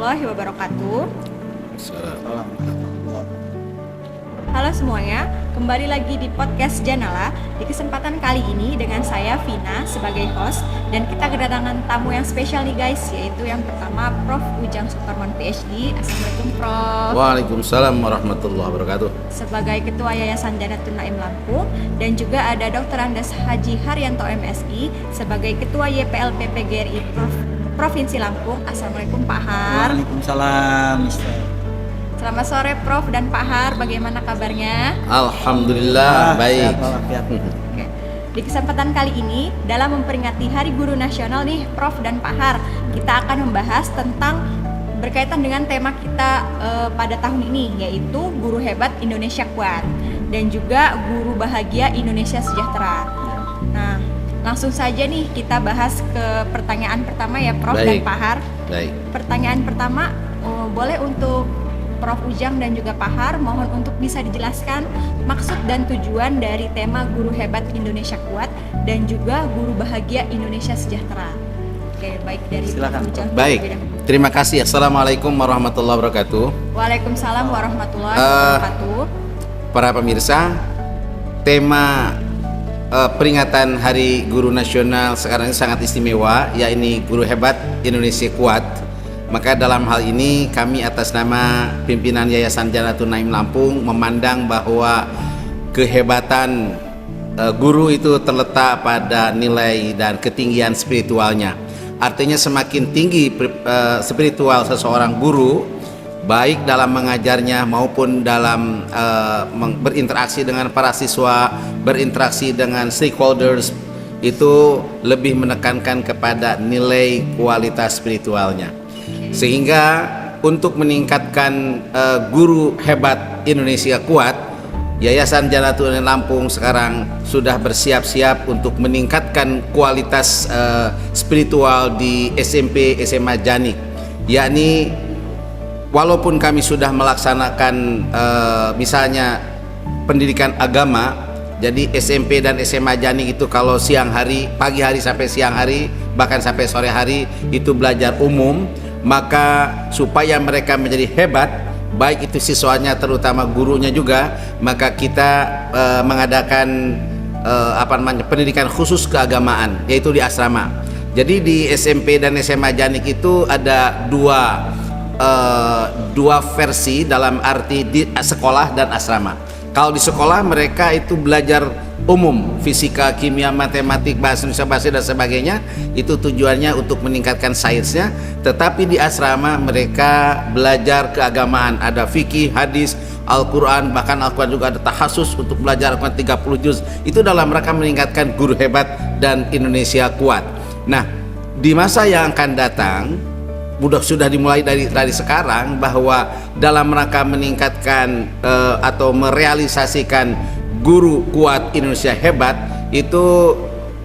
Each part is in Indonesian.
warahmatullahi wabarakatuh. Assalamualaikum. Halo semuanya, kembali lagi di podcast Janala. Di kesempatan kali ini dengan saya Vina sebagai host, dan kita kedatangan tamu yang spesial nih guys, yaitu yang pertama Prof. Ujang Suparman PhD. Assalamualaikum Prof. Waalaikumsalam warahmatullahi wabarakatuh. Sebagai Ketua Yayasan Janatun Naim Lampung, dan juga ada Dr. Andes Haji Haryanto MSI sebagai Ketua YPLP PGRI Provinsi Lampung. Assalamualaikum Pak Har. Waalaikumsalam, Mister. Selamat sore Prof dan Pak Har, bagaimana kabarnya? Alhamdulillah baik. Sehat walafiat. Oke. Di kesempatan kali ini, dalam memperingati Hari Guru Nasional nih Prof dan Pak Har, kita akan membahas tentang berkaitan dengan tema kita pada tahun ini, yaitu Guru Hebat Indonesia Kuat dan juga Guru Bahagia Indonesia Sejahtera. Nah, langsung saja nih kita bahas ke pertanyaan pertama ya Prof dan Baik. Pak Har. Baik. Pertanyaan pertama, boleh untuk Prof. Ujang dan juga Pak Har, mohon untuk bisa dijelaskan maksud dan tujuan dari tema Guru Hebat Indonesia Kuat dan juga Guru Bahagia Indonesia Sejahtera. Oke, baik dari Silakan, Prof. Ujang. Baik. Terima kasih. Assalamualaikum warahmatullahi wabarakatuh. Waalaikumsalam warahmatullahi wabarakatuh. Para pemirsa, tema peringatan Hari Guru Nasional sekarang ini sangat istimewa, yaitu Guru Hebat Indonesia Kuat. Maka dalam hal ini kami atas nama pimpinan Yayasan Janatun Naim Lampung memandang bahwa kehebatan guru itu terletak pada nilai dan ketinggian spiritualnya. Artinya semakin tinggi spiritual seseorang guru, baik dalam mengajarnya maupun dalam berinteraksi dengan para siswa, berinteraksi dengan stakeholders, itu lebih menekankan kepada nilai kualitas spiritualnya. Sehingga untuk meningkatkan guru hebat Indonesia kuat, Yayasan Janatun Naim Lampung sekarang sudah bersiap-siap untuk meningkatkan kualitas spiritual di SMP SMA Janik, yakni walaupun kami sudah melaksanakan misalnya pendidikan agama, jadi SMP dan SMA Janik itu kalau siang hari, pagi hari sampai siang hari, bahkan sampai sore hari itu belajar umum. Maka supaya mereka menjadi hebat, baik itu siswanya terutama gurunya juga, maka kita mengadakan pendidikan khusus keagamaan, yaitu di asrama. Jadi di SMP dan SMA Janik itu ada dua versi dalam arti di sekolah dan asrama. Kalau di sekolah mereka itu belajar umum, fisika, kimia, matematik, bahasa Indonesia, bahasa dan sebagainya, itu tujuannya untuk meningkatkan sainsnya. Tetapi di asrama mereka belajar keagamaan, ada fikih, hadis, Al-Quran, bahkan Al-Quran juga ada tahasus untuk belajar Al-Quran 30 juz. Itu dalam rangka meningkatkan guru hebat dan Indonesia kuat. Nah, di masa yang akan datang, sudah dimulai dari sekarang, bahwa dalam rangka meningkatkan atau merealisasikan guru kuat Indonesia hebat, itu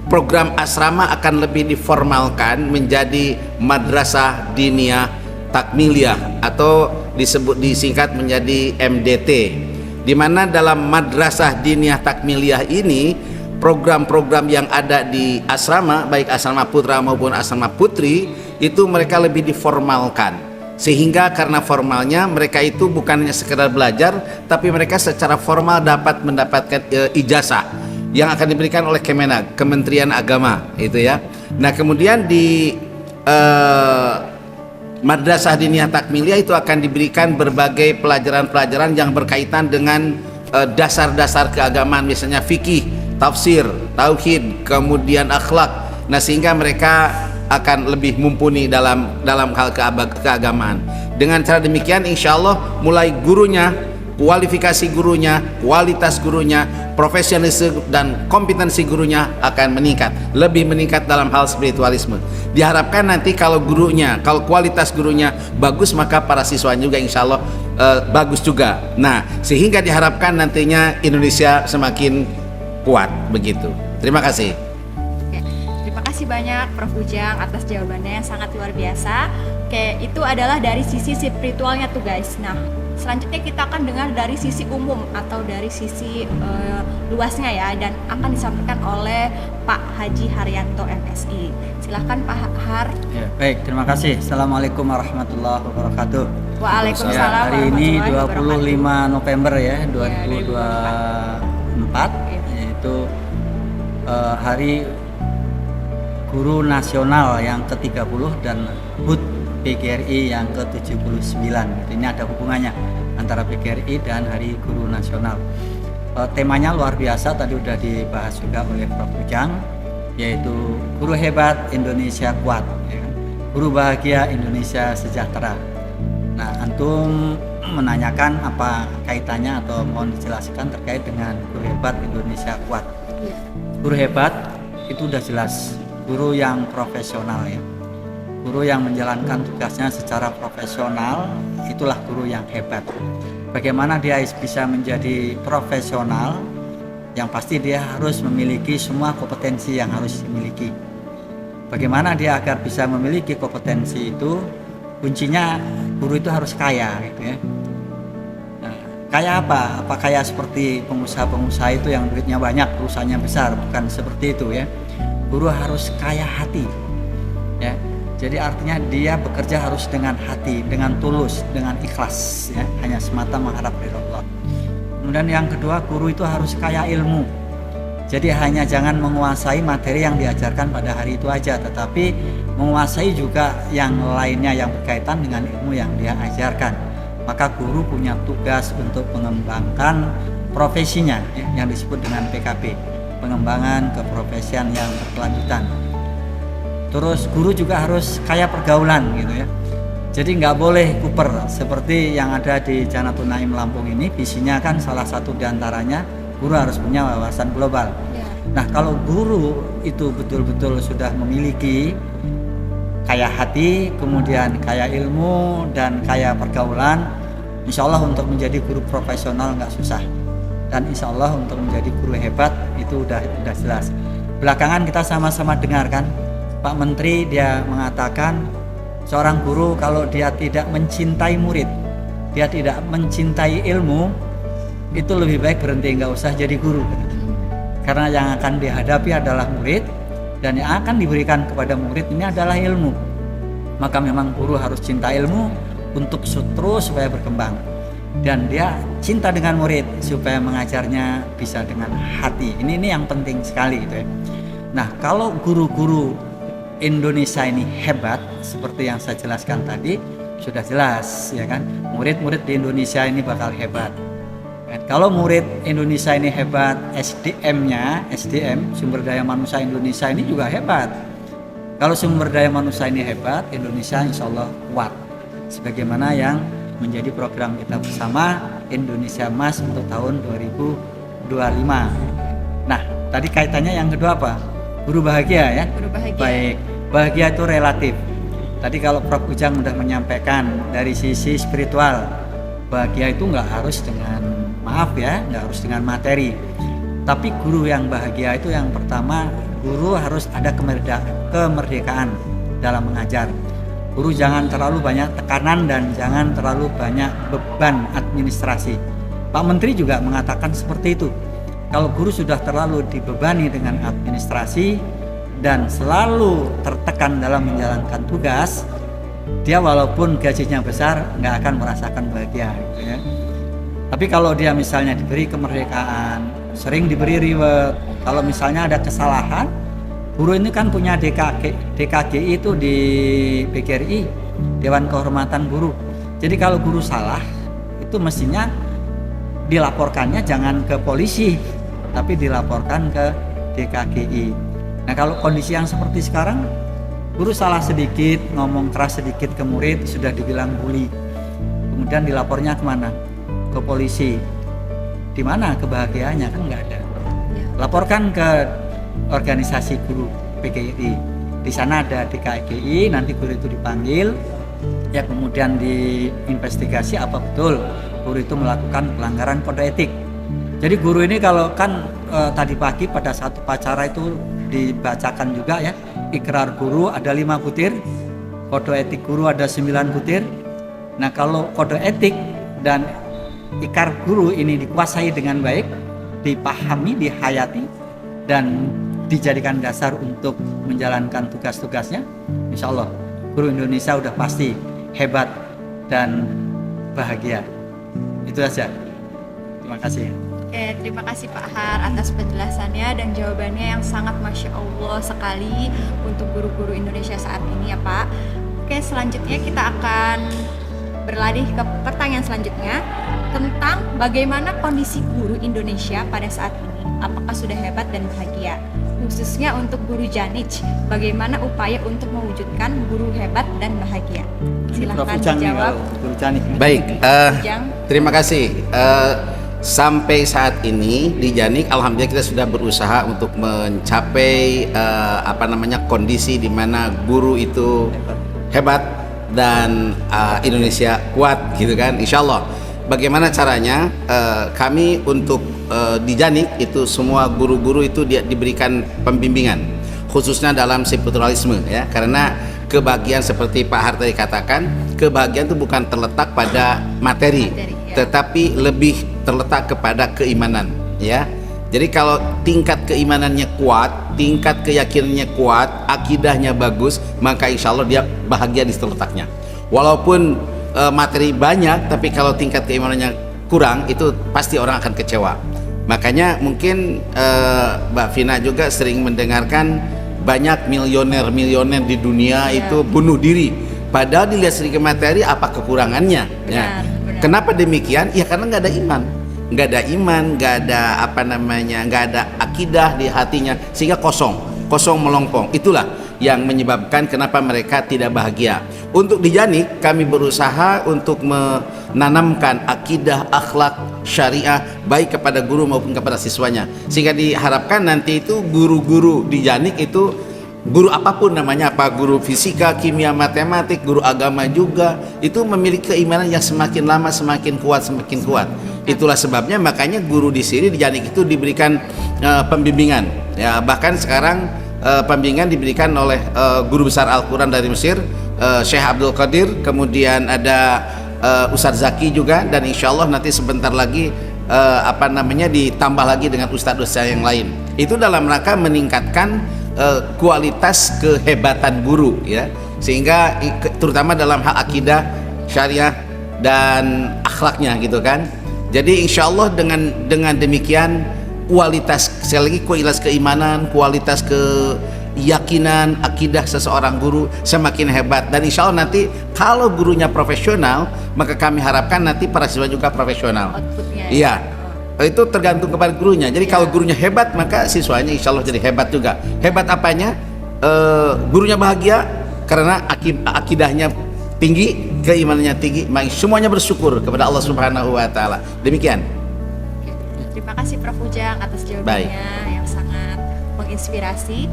program asrama akan lebih diformalkan menjadi Madrasah Diniyah Takmiliyah atau disingkat menjadi MDT, di mana dalam Madrasah Diniyah Takmiliyah ini program-program yang ada di asrama, baik asrama putra maupun asrama putri, itu mereka lebih diformalkan. Sehingga karena formalnya mereka itu bukan hanya sekedar belajar, tapi mereka secara formal dapat mendapatkan ijazah yang akan diberikan oleh Kemenag, Kementerian Agama, itu ya. Nah, kemudian di Madrasah Diniyah Takmiliyah itu akan diberikan berbagai pelajaran-pelajaran yang berkaitan dengan dasar-dasar keagamaan, misalnya fikih, tafsir, tauhid, kemudian akhlak. Nah, sehingga mereka akan lebih mumpuni dalam hal keagamaan. Dengan cara demikian, insya Allah mulai gurunya, kualifikasi gurunya, kualitas gurunya, profesionalisme dan kompetensi gurunya akan meningkat, lebih meningkat dalam hal spiritualisme. Diharapkan nanti kalau kualitas gurunya bagus, maka para siswanya juga insya Allah bagus juga. Nah, sehingga diharapkan nantinya Indonesia semakin kuat begitu. Terima kasih. Terima kasih banyak Prof. Ujang atas jawabannya yang sangat luar biasa. Oke, itu adalah dari sisi spiritualnya tuh guys. Nah, Selanjutnya kita akan dengar dari sisi umum atau dari sisi luasnya ya, dan akan disampaikan oleh Pak Haji Haryanto MSI. Silahkan Pak Har. Ya, baik, terima kasih. Assalamualaikum warahmatullahi wabarakatuh. Waalaikumsalam. Ya, hari ini warahmatullahi 25 November ya, Ya, 2024, yaitu Hari Guru Nasional yang ke-30 dan HUT PGRI yang ke-79. Ini ada hubungannya antara PGRI dan Hari Guru Nasional. Temanya luar biasa, tadi udah dibahas juga oleh Prof. Ujang, yaitu Guru Hebat Indonesia Kuat, ya kan? Guru Bahagia Indonesia Sejahtera. Nah, antum menanyakan apa kaitannya atau mohon dijelaskan terkait dengan Guru Hebat Indonesia Kuat. Guru hebat itu udah jelas, guru yang profesional ya. Guru yang menjalankan tugasnya secara profesional, itulah guru yang hebat. Bagaimana dia bisa menjadi profesional? Yang pasti dia harus memiliki semua kompetensi yang harus dimiliki. Bagaimana dia agar bisa memiliki kompetensi itu? Kuncinya guru itu harus kaya gitu ya. Nah, kaya apa? Apa kaya seperti pengusaha-pengusaha itu yang duitnya banyak, perusahaannya besar? Bukan seperti itu ya. Guru harus kaya hati ya. Jadi artinya dia bekerja harus dengan hati, dengan tulus, dengan ikhlas ya, hanya semata mengharap ridho Allah. Kemudian yang kedua, guru itu harus kaya ilmu. Jadi hanya jangan menguasai materi yang diajarkan pada hari itu aja, tetapi menguasai juga yang lainnya yang berkaitan dengan ilmu yang dia ajarkan. Maka guru punya tugas untuk mengembangkan profesinya ya, yang disebut dengan PKP, pengembangan keprofesian yang berkelanjutan. Terus guru juga harus kaya pergaulan gitu ya. Jadi nggak boleh kuper seperti yang ada di Janatun Naim Lampung ini. Visinya kan salah satu diantaranya guru harus punya wawasan global. Ya. Nah, kalau guru itu betul-betul sudah memiliki kaya hati, kemudian kaya ilmu dan kaya pergaulan, insya Allah untuk menjadi guru profesional nggak susah. Dan insya Allah untuk menjadi guru hebat itu udah jelas. Belakangan kita sama-sama dengarkan Pak Menteri dia mengatakan seorang guru kalau dia tidak mencintai murid, dia tidak mencintai ilmu, itu lebih baik berhenti, nggak usah jadi guru. Karena yang akan dihadapi adalah murid dan yang akan diberikan kepada murid ini adalah ilmu. Maka memang guru harus cinta ilmu untuk terus supaya berkembang. Dan dia cinta dengan murid supaya mengajarnya bisa dengan hati. Ini yang penting sekali gitu ya. Nah, kalau guru-guru Indonesia ini hebat seperti yang saya jelaskan tadi, sudah jelas ya kan, murid-murid di Indonesia ini bakal hebat. Dan kalau murid Indonesia ini hebat, SDM sumber daya manusia Indonesia ini juga hebat. Kalau sumber daya manusia ini hebat, Indonesia insya Allah kuat. Sebagaimana yang menjadi program kita bersama Indonesia Emas untuk tahun 2025. Nah, tadi kaitannya yang kedua apa? Guru bahagia ya? Guru bahagia. Baik, bahagia itu relatif. Tadi kalau Prof. Ujang sudah menyampaikan dari sisi spiritual, bahagia itu nggak harus dengan maaf ya, nggak harus dengan materi. Tapi guru yang bahagia itu yang pertama, guru harus ada kemerdekaan dalam mengajar. Guru jangan terlalu banyak tekanan dan jangan terlalu banyak beban administrasi. Pak Menteri juga mengatakan seperti itu. Kalau guru sudah terlalu dibebani dengan administrasi dan selalu tertekan dalam menjalankan tugas, dia walaupun gajinya besar nggak akan merasakan bahagia gitu ya. Tapi kalau dia misalnya diberi kemerdekaan, sering diberi reward, kalau misalnya ada kesalahan, guru ini kan punya DKGI itu di PGRI, Dewan Kehormatan Guru. Jadi kalau guru salah, itu mestinya dilaporkannya jangan ke polisi, tapi dilaporkan ke DKGI. Nah, kalau kondisi yang seperti sekarang, guru salah sedikit, ngomong keras sedikit ke murid, sudah dibilang bully. Kemudian dilapornya kemana? Ke polisi. Di mana kebahagiaannya? Kan nggak ada. Laporkan ke organisasi guru PGRI. Di sana ada DKGI, nanti guru itu dipanggil, ya kemudian diinvestigasi apa betul guru itu melakukan pelanggaran kode etik. Jadi guru ini kalau kan tadi pagi pada saat upacara itu dibacakan juga ya, ikrar guru ada 5 butir, kode etik guru ada 9 butir. Nah, kalau kode etik dan ikrar guru ini dikuasai dengan baik, dipahami, dihayati, dan dijadikan dasar untuk menjalankan tugas-tugasnya, insya Allah guru Indonesia udah pasti hebat dan bahagia. Itu aja. Terima kasih. Oke, terima kasih Pak Har atas penjelasannya dan jawabannya yang sangat Masya Allah sekali untuk guru-guru Indonesia saat ini ya Pak. Oke, selanjutnya kita akan beralih ke pertanyaan selanjutnya tentang bagaimana kondisi guru Indonesia pada saat ini. Apakah sudah hebat dan bahagia? Khususnya untuk guru Janij, bagaimana upaya untuk mewujudkan guru hebat dan bahagia? Silahkan dijawab. Guru Janij. Baik, Ujang. terima kasih. Sampai saat ini di Janij, alhamdulillah kita sudah berusaha untuk mencapai kondisi di mana guru itu hebat dan Indonesia kuat, gitu kan? Insya Allah. Bagaimana caranya? Kami untuk di Janij itu semua guru-guru itu diberikan pembimbingan, khususnya dalam spiritualisme ya. Karena kebahagiaan seperti Pak Har tadi katakan, kebahagiaan itu bukan terletak pada materi Ya. tetapi lebih terletak kepada keimanan ya. Jadi kalau tingkat keimanannya kuat, tingkat keyakinannya kuat, akidahnya bagus, maka insya Allah dia bahagia di situ letaknya. Walaupun materi banyak, tapi kalau tingkat keimanannya kurang, itu pasti orang akan kecewa. Makanya mungkin Mbak Vina juga sering mendengarkan banyak milioner di dunia itu bunuh diri. Padahal dilihat segi materi apa kekurangannya. Benar. Kenapa demikian? Ya karena nggak ada iman. Nggak ada iman, nggak ada akidah di hatinya, sehingga kosong melompong. Itulah yang menyebabkan kenapa mereka tidak bahagia. Untuk di Janij kami berusaha untuk menanamkan akidah, akhlak, syariah baik kepada guru maupun kepada siswanya, sehingga diharapkan nanti itu guru-guru di Janij itu guru apapun namanya, apa guru fisika, kimia, matematik, guru agama juga, itu memiliki keimanan yang semakin lama semakin kuat. Itulah sebabnya makanya guru di sini di Janij itu diberikan pembimbingan ya. Bahkan sekarang pembimbingan diberikan oleh guru besar Al-Quran dari Mesir, Syekh Abdul Qadir, kemudian ada Ustadz Zaki juga, dan insya Allah nanti sebentar lagi ditambah lagi dengan ustadz-ustadz yang lain. Itu dalam rangka meningkatkan kualitas kehebatan guru ya, sehingga terutama dalam hal akidah, syariah dan akhlaknya gitu kan. Jadi insya Allah dengan demikian kualitas, sekali lagi kualitas keimanan, kualitas keyakinan, akidah seseorang guru semakin hebat. Dan insya Allah nanti kalau gurunya profesional, maka kami harapkan nanti para siswa juga profesional. Outputnya. Iya, itu tergantung kepada gurunya. Jadi kalau gurunya hebat, maka siswanya insya Allah jadi hebat juga. Hebat apanya? Gurunya bahagia karena akidahnya tinggi, keimanannya tinggi, maka semuanya bersyukur kepada Allah Subhanahu wa taala. Demikian. Terima kasih Prof. Ujang atas jawabannya yang sangat menginspirasi.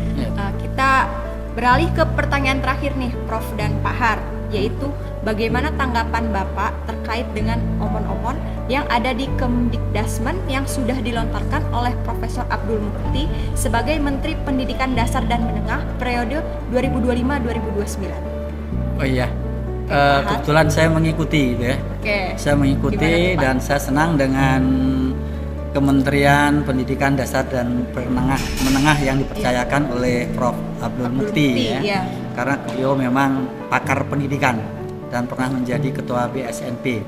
Kita beralih ke pertanyaan terakhir nih Prof dan Pak Har, yaitu bagaimana tanggapan Bapak terkait dengan omon-omon yang ada di Kemdikdasmen yang sudah dilontarkan oleh Profesor Abdul Mukti sebagai Menteri Pendidikan Dasar dan Menengah periode 2025-2029. Oh iya, kebetulan saya mengikuti gitu ya. Saya mengikuti dan saya senang dengan Kementerian Pendidikan Dasar dan Menengah yang dipercayakan oleh Prof. Abdul Mukti ya. Karena beliau memang pakar pendidikan dan pernah menjadi ketua BSNP.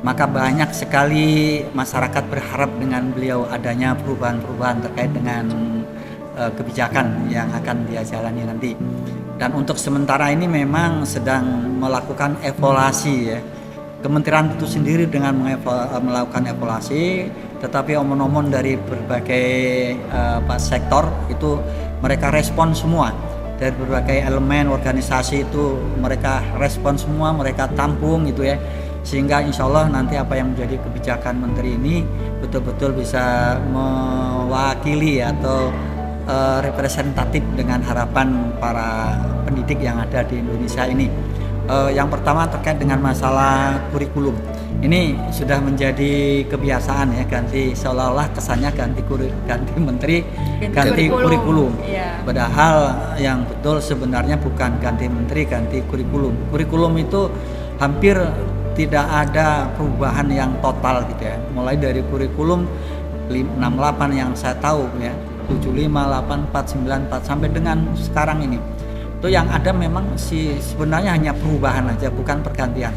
Maka banyak sekali masyarakat berharap dengan beliau adanya perubahan-perubahan terkait dengan kebijakan yang akan dia jalani nanti. Dan untuk sementara ini memang sedang melakukan evaluasi ya. Kementerian itu sendiri dengan melakukan evaluasi, tetapi omon-omon dari berbagai sektor itu mereka respon semua. Dari berbagai elemen organisasi itu mereka respon semua, mereka tampung gitu ya, sehingga insya Allah nanti apa yang menjadi kebijakan menteri ini betul-betul bisa mewakili atau representatif dengan harapan para pendidik yang ada di Indonesia ini. Yang pertama terkait dengan masalah kurikulum. Ini sudah menjadi kebiasaan ya, ganti seolah-olah kesannya ganti menteri, ganti kurikulum. Padahal yang betul sebenarnya bukan ganti menteri, ganti kurikulum. Kurikulum itu hampir tidak ada perubahan yang total gitu ya. Mulai dari kurikulum 68 yang saya tahu ya, 75, 84, 94 sampai dengan sekarang ini. Itu yang ada memang sebenarnya hanya perubahan aja, bukan pergantian.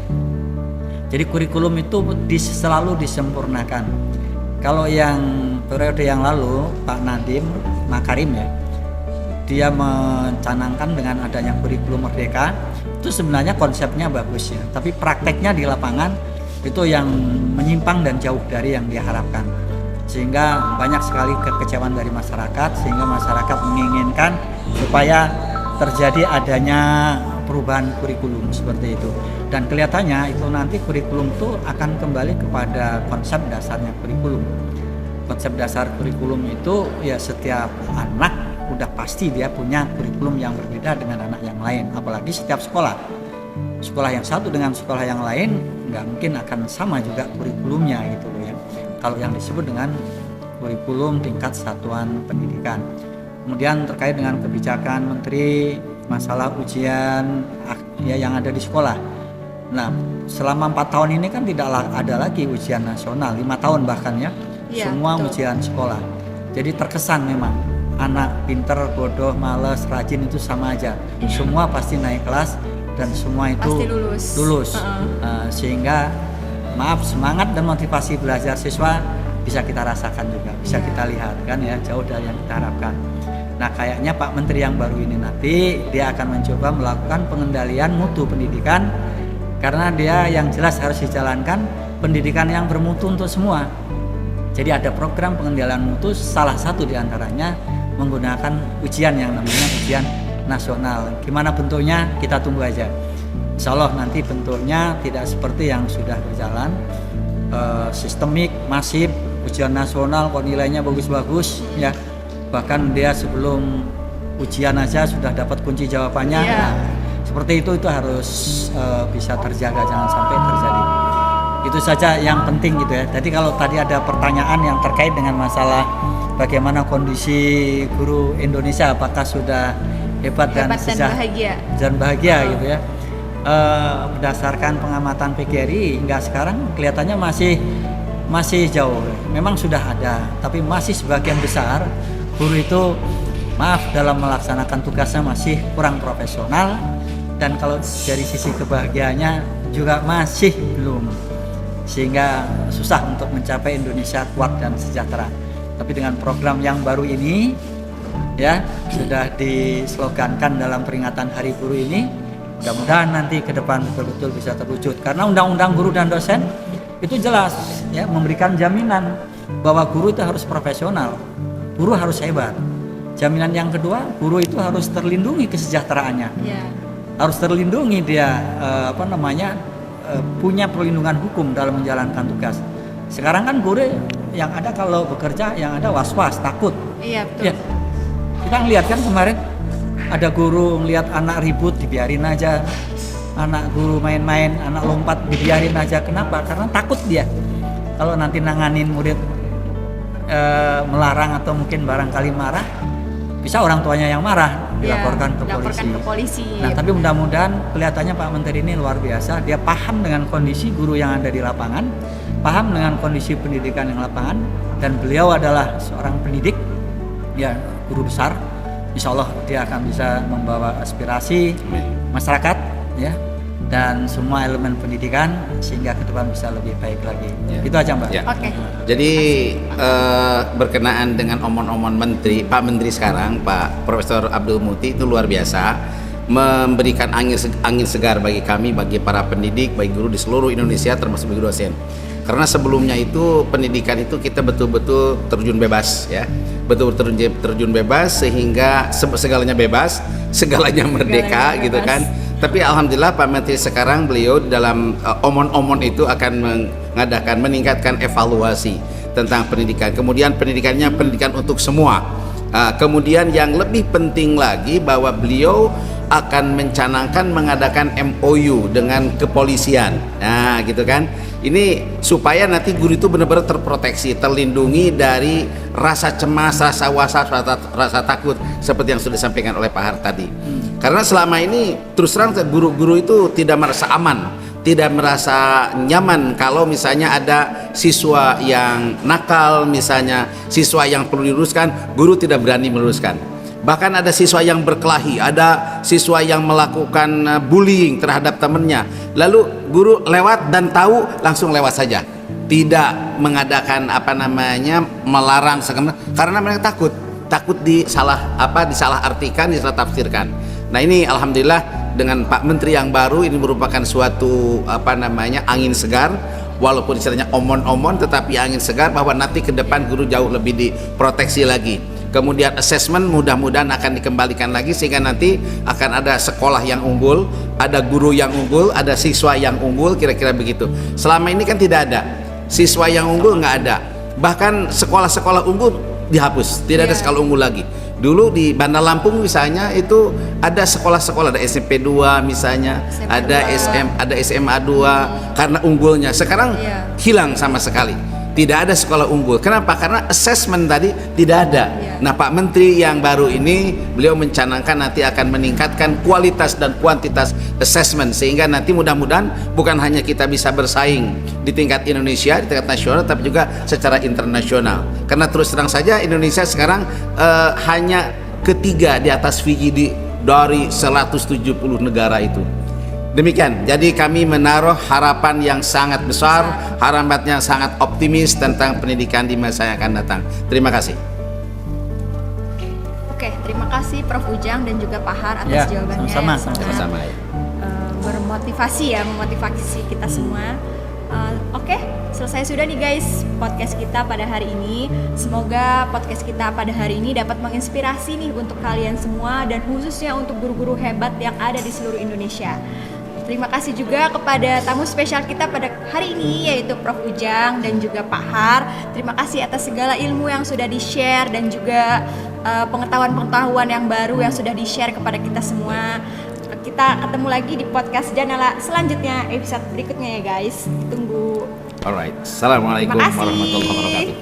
Jadi kurikulum itu selalu disempurnakan. Kalau yang periode yang lalu Pak Nadiem Makarim ya, dia mencanangkan dengan adanya kurikulum merdeka, itu sebenarnya konsepnya bagus ya, tapi prakteknya di lapangan itu yang menyimpang dan jauh dari yang diharapkan, sehingga banyak sekali kekecewaan dari masyarakat, sehingga masyarakat menginginkan supaya terjadi adanya perubahan kurikulum seperti itu. Dan kelihatannya itu nanti kurikulum itu akan kembali kepada konsep dasarnya kurikulum. Konsep dasar kurikulum itu ya setiap anak udah pasti dia punya kurikulum yang berbeda dengan anak yang lain, apalagi setiap sekolah yang satu dengan sekolah yang lain nggak mungkin akan sama juga kurikulumnya gitu loh ya, kalau yang disebut dengan kurikulum tingkat satuan pendidikan. Kemudian terkait dengan kebijakan menteri masalah ujian ya yang ada di sekolah. Nah, selama 4 tahun ini kan tidak ada lagi ujian nasional, 5 tahun bahkan ya, semua betul. Ujian sekolah. Jadi terkesan memang anak pinter, bodoh, males, rajin itu sama aja. Semua pasti naik kelas dan semua itu pasti lulus. Sehingga maaf, semangat dan motivasi belajar siswa bisa kita rasakan juga, bisa kita lihat kan ya, jauh dari yang kita harapkan. Nah, kayaknya Pak Menteri yang baru ini nanti dia akan mencoba melakukan pengendalian mutu pendidikan, karena dia yang jelas harus dijalankan pendidikan yang bermutu untuk semua. Jadi ada program pengendalian mutu, salah satu diantaranya menggunakan ujian yang namanya ujian nasional. Gimana bentuknya kita tunggu aja. Insya Allah nanti bentuknya tidak seperti yang sudah berjalan, sistemik, masif, ujian nasional kok nilainya bagus-bagus ya. Bahkan dia sebelum ujian aja sudah dapat kunci jawabannya. Nah, seperti itu harus bisa terjaga, jangan sampai terjadi. Itu saja yang penting gitu ya. Jadi kalau tadi ada pertanyaan yang terkait dengan masalah bagaimana kondisi guru Indonesia, apakah sudah hebat dan bahagia gitu ya. Berdasarkan pengamatan PGRI hingga sekarang kelihatannya masih jauh. Memang sudah ada, tapi masih sebagian besar guru itu dalam melaksanakan tugasnya masih kurang profesional, dan kalau dari sisi kebahagiaannya juga masih belum, sehingga susah untuk mencapai Indonesia kuat dan sejahtera. Tapi dengan program yang baru ini ya sudah dislogankan dalam peringatan Hari Guru ini, mudah-mudahan nanti ke depan betul-betul bisa terwujud, karena Undang-Undang Guru dan Dosen itu jelas ya memberikan jaminan bahwa guru itu harus profesional, guru harus hebat. Jaminan yang kedua, guru itu harus terlindungi kesejahteraannya, harus terlindungi dia punya perlindungan hukum dalam menjalankan tugas. Sekarang kan guru yang ada kalau bekerja yang ada was-was, takut. Iya betul. Ya. Kita ngeliat kan kemarin ada guru ngeliat anak ribut dibiarin aja, anak guru main-main, anak lompat dibiarin aja. Kenapa? Karena takut dia kalau nanti nanganin murid melarang atau mungkin barangkali marah, bisa orang tuanya yang marah, dilaporkan ke polisi. Nah, tapi mudah-mudahan kelihatannya Pak Menteri ini luar biasa. Dia paham dengan kondisi guru yang ada di lapangan, paham dengan kondisi pendidikan yang lapangan, dan beliau adalah seorang pendidik, ya guru besar. Insya Allah dia akan bisa membawa aspirasi masyarakat, ya, dan semua elemen pendidikan sehingga ke depan bisa lebih baik lagi. Itu aja Mbak. Oke. Jadi berkenaan dengan omon-omon Menteri, Pak Menteri sekarang, Pak Profesor Abdul Muti itu luar biasa, memberikan angin segar bagi kami, bagi para pendidik, bagi guru di seluruh Indonesia termasuk guru dosen. Karena sebelumnya itu pendidikan itu kita betul-betul terjun bebas ya, betul-betul terjun bebas sehingga segalanya bebas, segalanya merdeka gitu kan. Tapi alhamdulillah Pak Menteri sekarang beliau dalam omon-omon itu akan meningkatkan evaluasi tentang pendidikan. Kemudian pendidikannya pendidikan untuk semua. Kemudian yang lebih penting lagi bahwa beliau akan mencanangkan mengadakan MOU dengan kepolisian. Nah, gitu kan. Ini supaya nanti guru itu benar-benar terproteksi, terlindungi dari rasa cemas, rasa was-was, rasa takut seperti yang sudah disampaikan oleh Pak Har tadi. Karena selama ini terus terang guru-guru itu tidak merasa aman tidak merasa nyaman kalau misalnya ada siswa yang nakal, misalnya siswa yang perlu diluruskan, guru tidak berani meluruskan. Bahkan ada siswa yang berkelahi, ada siswa yang melakukan bullying terhadap temannya, lalu guru lewat dan tahu langsung lewat saja, tidak mengadakan melarang karena mereka takut disalah artikan, disalah tafsirkan. Nah ini alhamdulillah dengan Pak Menteri yang baru ini merupakan suatu angin segar, walaupun istilahnya omon-omon tetapi angin segar bahwa nanti ke depan guru jauh lebih diproteksi lagi. Kemudian assessment mudah-mudahan akan dikembalikan lagi sehingga nanti akan ada sekolah yang unggul, ada guru yang unggul, ada siswa yang unggul, kira-kira begitu. Selama ini kan tidak ada siswa yang unggul, nggak ada, bahkan sekolah-sekolah unggul dihapus, tidak ada sekolah unggul lagi. Dulu di Bandar Lampung misalnya itu ada sekolah-sekolah, ada SMP 2 misalnya, ada SMA 2 karena unggulnya. Sekarang hilang sama sekali. Tidak ada sekolah unggul. Kenapa? Karena assessment tadi tidak ada. Nah, Pak Menteri yang baru ini beliau mencanangkan nanti akan meningkatkan kualitas dan kuantitas assessment sehingga nanti mudah-mudahan bukan hanya kita bisa bersaing di tingkat Indonesia, di tingkat nasional, tapi juga secara internasional. Karena terus terang saja Indonesia sekarang hanya ketiga di atas Fiji dari 170 negara itu. Demikian, jadi kami menaruh harapan yang sangat besar, harapannya sangat optimis tentang pendidikan di masa yang akan datang. Terima kasih. Oke, terima kasih Prof. Ujang dan juga Pak Har atas jawabannya. Sama-sama. Bermotivasi memotivasi kita semua. Oke, selesai sudah nih guys podcast kita pada hari ini. Semoga podcast kita pada hari ini dapat menginspirasi nih untuk kalian semua dan khususnya untuk guru-guru hebat yang ada di seluruh Indonesia. Terima kasih juga kepada tamu spesial kita pada hari ini yaitu Prof. Ujang dan juga Pak Har. Terima kasih atas segala ilmu yang sudah di-share dan juga pengetahuan-pengetahuan yang baru yang sudah di-share kepada kita semua. Kita ketemu lagi di podcast Janala selanjutnya, episode berikutnya ya guys. Tunggu. Alright. Assalamualaikum warahmatullahi wabarakatuh.